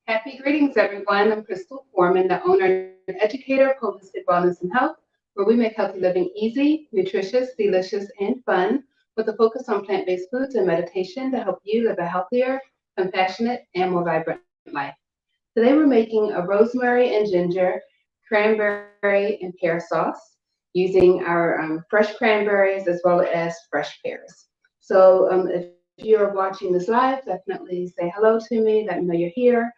Happy greetings, everyone. I'm Crystal Forman, the owner and educator of Holistic Wellness and Health, where we make healthy living easy, nutritious, delicious, and fun, with a focus on plant-based foods and meditation to help you live a healthier, compassionate, and more vibrant life. Today, we're making a rosemary and ginger, cranberry and pear sauce using our fresh cranberries as well as fresh pears. So if you're watching this live, definitely say hello to me, let me know you're here.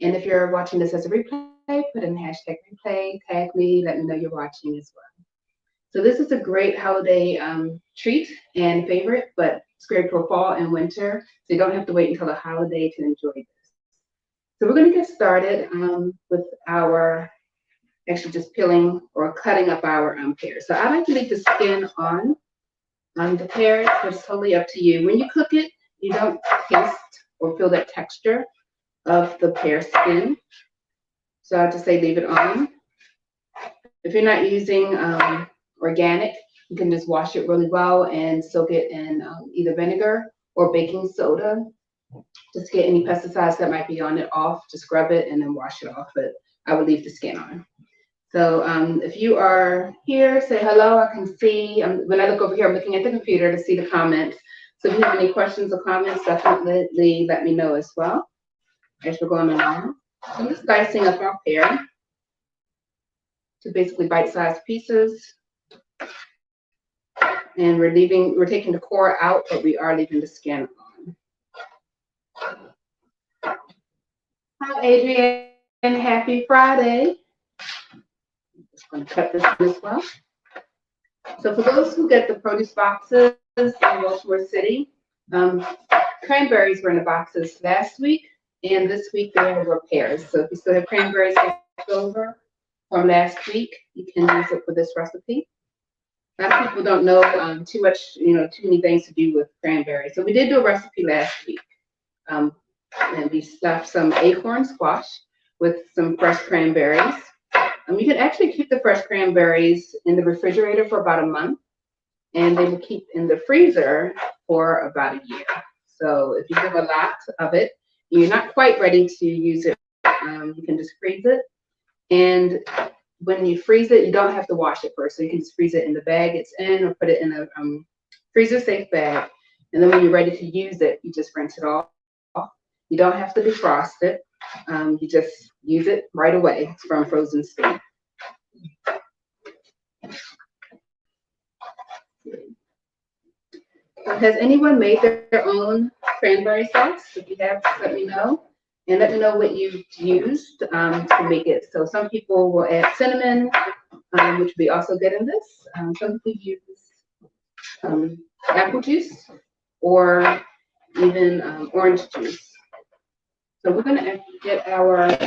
And if you're watching this as a replay, put in hashtag replay, tag me, let me know you're watching as well. So this is a great holiday treat and favorite, but it's great for fall and winter. So you don't have to wait until the holiday to enjoy this. So we're going to get started with our, actually just peeling or cutting up our pears. So I like to leave the skin on the pears, but it's totally up to you. When you cook it, you don't taste or feel that texture of the pear skin. So I have to say leave it on. If you're not using organic, you can just wash it really well and soak it in either vinegar or baking soda. Just get any pesticides that might be on it off, to scrub it and then wash it off, but I would leave the skin on. So if you are here, say hello. I can see, when I look over here, I'm looking at the computer to see the comments. So if you have any questions or comments, definitely let me know as well as we're going along. So I'm just dicing up our pear to basically bite-sized pieces. And we're taking the core out, but we are leaving the skin on. Hi, Adrienne. Happy Friday. I'm just going to cut this as well. So for those who get the produce boxes in Baltimore City, cranberries were in the boxes last week, and this week there were pears. So if you still have cranberries left over from last week, you can use it for this recipe. A lot of people don't know too many things to do with cranberries. So we did do a recipe last week, and we stuffed some acorn squash with some fresh cranberries. You can actually keep the fresh cranberries in the refrigerator for about a month, and they will keep in the freezer for about a year. So if you have a lot of it, and you're not quite ready to use it, you can just freeze it. And when you freeze it, you don't have to wash it first. So you can just freeze it in the bag it's in, or put it in a freezer-safe bag. And then when you're ready to use it, you just rinse it off. You don't have to defrost it. You just use it right away from frozen state. Has anyone made their own cranberry sauce? If you have, let me know. And let me know what you've used to make it. So some people will add cinnamon, which we also get in this. Some people use apple juice or even orange juice. So we're going to get our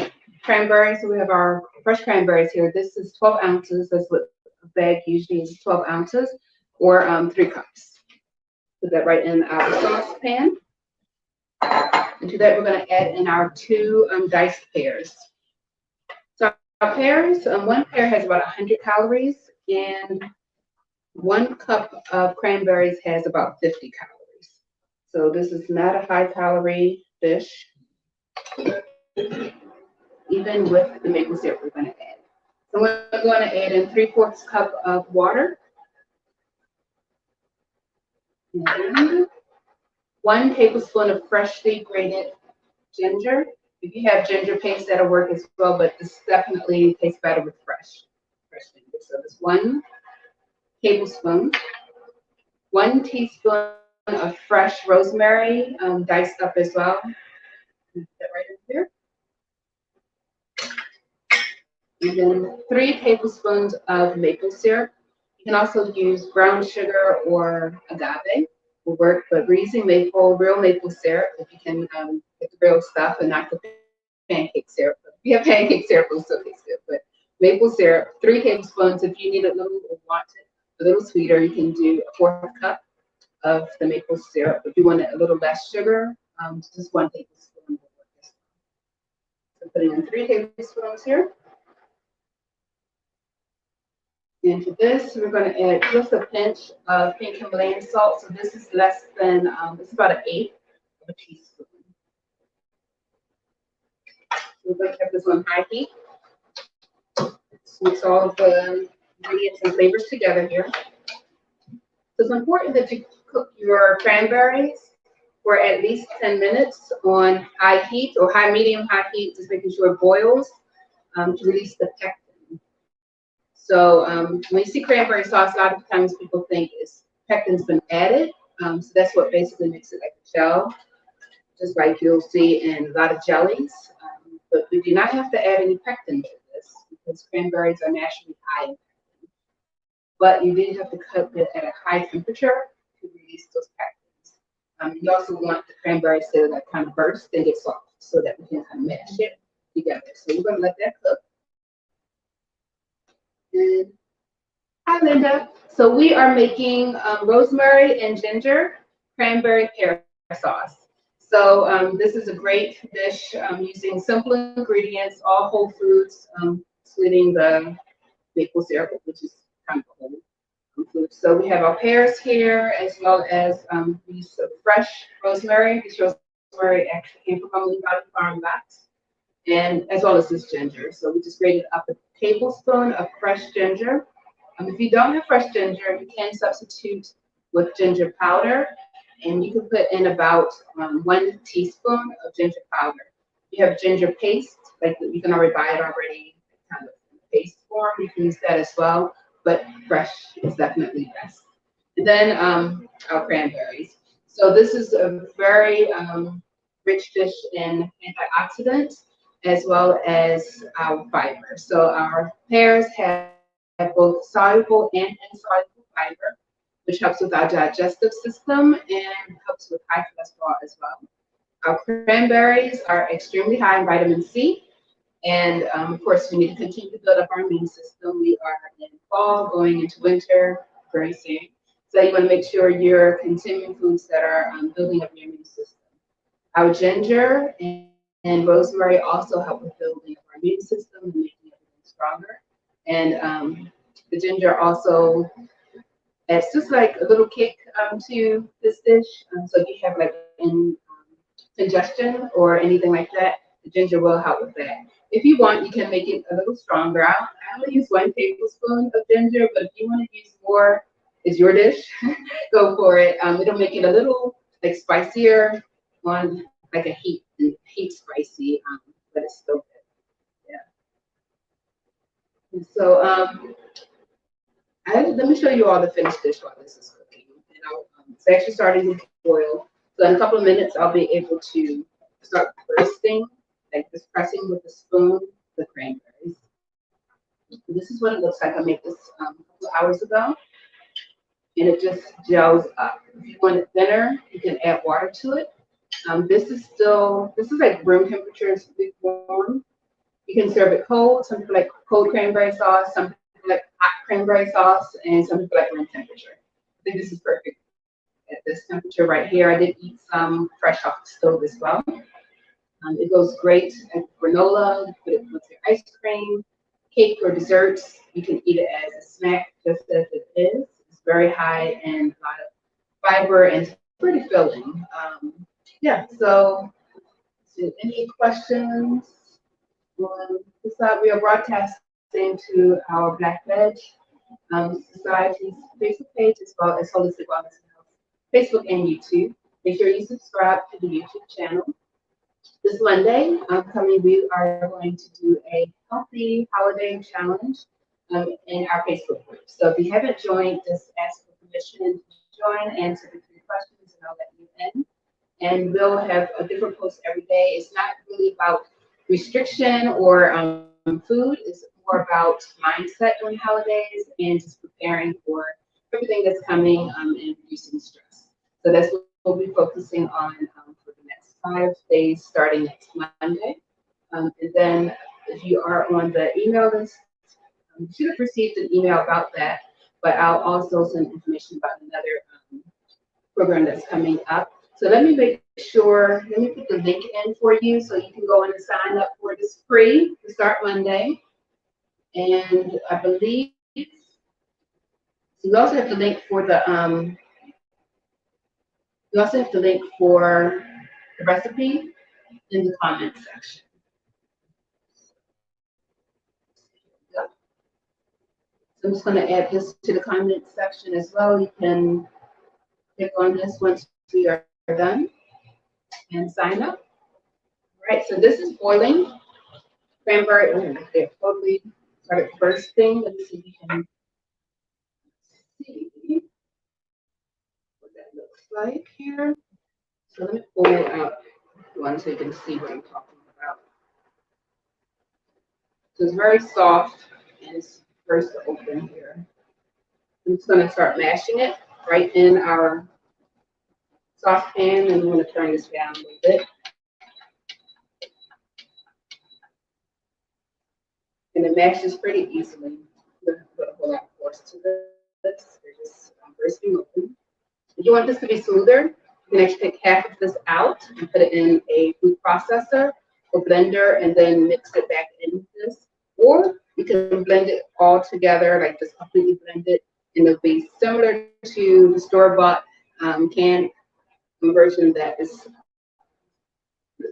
cranberries. So we have our fresh cranberries here. This is 12 ounces. That's what a bag usually is, 12 ounces, or 3 cups. Put that right in our saucepan. And to that, we're going to add in our 2 diced pears. So our pears, one pear has about 100 calories, and 1 cup of cranberries has about 50 calories. So this is not a high-calorie dish, even with the maple syrup we're going to add. So we're going to add in 3/4 cup of water. And 1 tablespoon of freshly grated ginger. If you have ginger paste, that'll work as well, but this definitely tastes better with fresh ginger. So it's 1 tablespoon, 1 teaspoon of fresh rosemary, diced up as well. Put that right in here. And then 3 tablespoons of maple syrup. You can also use brown sugar or agave. Will work, but we're using real maple syrup. If you can get the real stuff and not the pancake syrup. If you have pancake syrup, it'll still taste good. But maple syrup, 3 tablespoons. If you need it a little or want it a little sweeter, you can do a 1/4 cup of the maple syrup. If you want it a little less sugar, just 1 tablespoon will work. So putting in 3 tablespoons here. Into this, we're going to add just a pinch of pink Himalayan salt. So this is less than, it's about 1/8 of a teaspoon. We're going to have this on high heat. Mix all of the ingredients and flavors together here. So it's important that you cook your cranberries for at least 10 minutes on high heat or medium high heat, just making sure it boils to release the pectin. So when you see cranberry sauce, a lot of times people think pectin's been added. So that's what basically makes it like a gel, just like you'll see in a lot of jellies. But we do not have to add any pectin to this because cranberries are naturally high in pectin. But you do have to cook it at a high temperature to release those pectins. You also want the cranberries to like kind of burst and get soft so that we can kind of mash it together. So we're going to let that cook. And hi, Linda. So we are making rosemary and ginger cranberry-pear sauce. So this is a great dish using simple ingredients, all whole foods, excluding the maple syrup, which is kind of whole food. So we have our pears here, as well as use of fresh rosemary. This rosemary actually came from Emily Farm Box, and as well as this ginger. So we just grated up a tablespoon of fresh ginger. If you don't have fresh ginger, you can substitute with ginger powder, and you can put in about 1 teaspoon of ginger powder. If you have ginger paste, like you can already buy it already kind of in paste form, you can use that as well, but fresh is definitely best. And then our cranberries. So this is a very rich dish in antioxidants as well as our fiber. So our pears have both soluble and insoluble fiber, which helps with our digestive system and helps with high cholesterol as well. Our cranberries are extremely high in vitamin C, and of course, we need to continue to build up our immune system. We are in fall, going into winter very soon. So you want to make sure you're consuming foods that are building up your immune system. Our ginger and rosemary also help with building up our immune system and making everything stronger. And the ginger also adds just like a little kick to this dish. So if you have like congestion or anything like that, the ginger will help with that. If you want, you can make it a little stronger. I only use 1 tablespoon of ginger, but if you want to use more, it's your dish. Go for it. It'll make it a little like spicier on like a heat spicy, but it's still good. Yeah. And so let me show you all the finished dish while this is cooking. And it's actually starting to boil. So in a couple of minutes, I'll be able to start bursting, like just pressing with a spoon, the cranberries. This is what it looks like. I made this a couple hours ago, and it just gels up. If you want it thinner, you can add water to it. This is like room temperature, it's lukewarm. You can serve it cold. Some people like cold cranberry sauce, some people like hot cranberry sauce, and some people like room temperature. I think this is perfect at this temperature right here. I did eat some fresh off the stove as well. It goes great at granola, put it with your ice cream, cake, or desserts. You can eat it as a snack just as it is. It's very high in a lot of fiber and pretty filling. Yeah, so any questions on this side? We are broadcasting to our Black Veg Society's Facebook page as well as Holistic Wellness Health, Facebook and YouTube. Make sure you subscribe to the YouTube channel. This Monday upcoming, we are going to do a healthy holiday challenge in our Facebook group. So if you haven't joined, just ask for permission to join and submit your questions, and I'll let you in. And we'll have a different post every day. It's not really about restriction or food. It's more about mindset during holidays and just preparing for everything that's coming and reducing stress. So that's what we'll be focusing on for the next 5 days, starting next Monday. And then if you are on the email list, you should have received an email about that, but I'll also send information about another program that's coming up. So let me put the link in for you so you can go in and sign up for this free to start Monday. And I believe you also have the link for the recipe in the comment section. I'm just going to add this to the comment section as well. You can click on this once we are done and sign up. All right, so this is boiling. Cranberry, they're totally started bursting. Let's see if you can see what that looks like here. So let me pull out one so you can see what I'm talking about. So it's very soft and it's first to open here. I'm just going to start mashing it right in our saucepan, and I'm going to turn this down a little bit. And it mashes pretty easily. I'm going to put a whole lot of force to this. They're just bursting open. If you want this to be smoother, you can actually take half of this out and put it in a food processor or blender and then mix it back into this. Or you can blend it all together, like just completely blend it, and it'll be similar to the store-bought canned version that is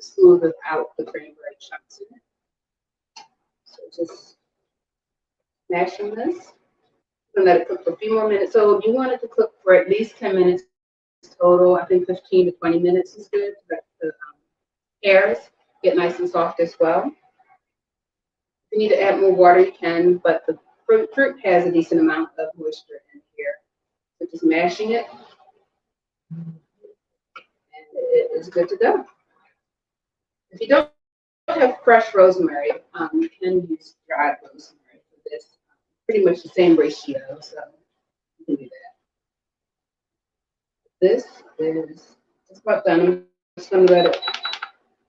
smooth without the cranberry chunks in it. So just mashing this and let it cook for a few more minutes. So if you want it to cook for at least 10 minutes total, I think 15 to 20 minutes is good. Let the pears get nice and soft as well. If you need to add more water, you can, but the fruit has a decent amount of moisture in here. So just mashing it, and it is good to go. If you don't have fresh rosemary, you can use dried rosemary for this. Pretty much the same ratio, so you can do that. This is just about done. I'm just going to let it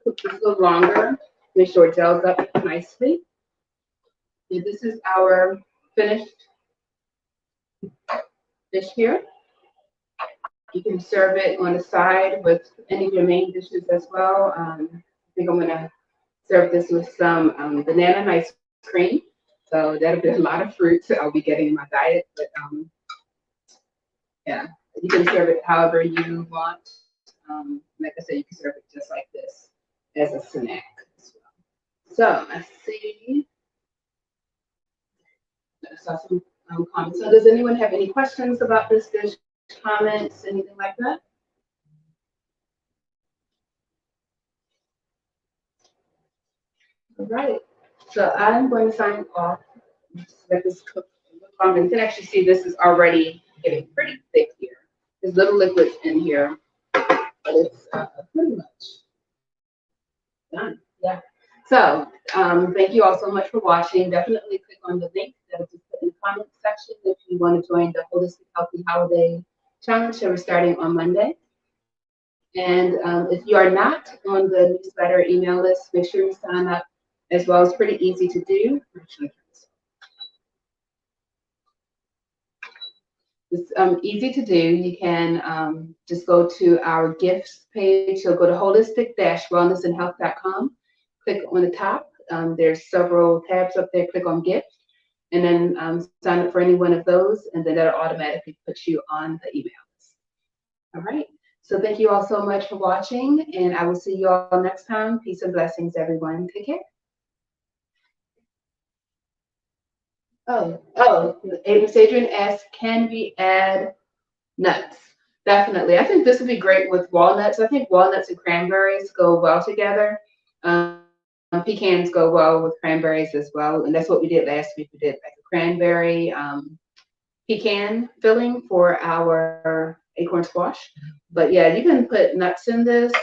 cook just a little longer. Make sure it gels up nicely. And this is our finished dish here. You can serve it on the side with any of your main dishes as well. I think I'm going to serve this with some banana ice cream. So that'll be a lot of fruits I'll be getting in my diet. But yeah, you can serve it however you want. Like I said, you can serve it just like this as a snack as well. So let's see. I saw some comments. So does anyone have any questions about this dish? Comments, anything like that? All right. So I'm going to sign off. Let this cook. You can actually see this is already getting pretty thick here. There's little liquids in here, but it's pretty much done. Yeah. So thank you all so much for watching. Definitely click on the link that is put in the comment section if you want to join the Holistic Healthy Holiday Challenge that we're starting on Monday. And if you are not on the newsletter email list, make sure you sign up as well. It's pretty easy to do. It's easy to do. You can just go to our gifts page. So go to holistic-wellnessandhealth.com. Click on the top. There's several tabs up there. Click on gift, and then sign up for any one of those, and then that'll automatically put you on the email list. All right. So thank you all so much for watching, and I will see you all next time. Peace and blessings, everyone. Take care. Miss Adrian asked, can we add nuts? Definitely. I think this would be great with walnuts. I think walnuts and cranberries go well together. Pecans go well with cranberries as well, and that's what we did last week. We did like a cranberry pecan filling for our acorn squash. But yeah, you can put nuts in this,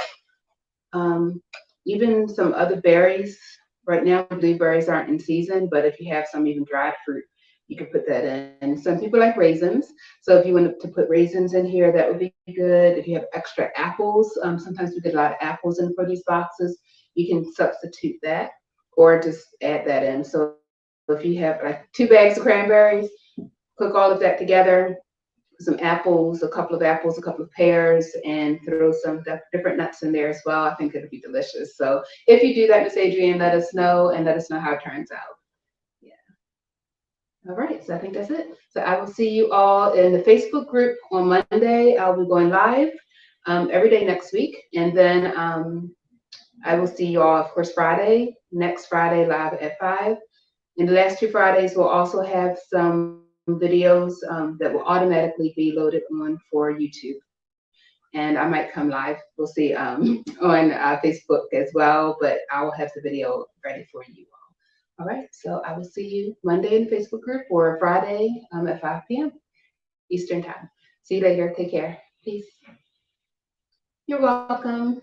even some other berries. Right now, blueberries aren't in season, but if you have some even dried fruit, you can put that in. Some people like raisins, so if you want to put raisins in here, that would be good. If you have extra apples, sometimes we get a lot of apples in for these boxes, you can substitute that or just add that in. So if you have like 2 bags of cranberries, cook all of that together, some apples, a couple of pears, and throw some different nuts in there as well. I think it'll be delicious. So if you do that, Miss Adrienne, let us know and let us know how it turns out. Yeah. All right, so I think that's it. So I will see you all in the Facebook group on Monday. I'll be going live every day next week. And then I will see you all, of course, next Friday live at 5. And the last 2 Fridays, we'll also have some videos that will automatically be loaded on for YouTube. And I might come live, we'll see, on Facebook as well, but I will have the video ready for you all. All right, so I will see you Monday in the Facebook group or Friday at 5 p.m. Eastern time. See you later. Take care. Peace. You're welcome.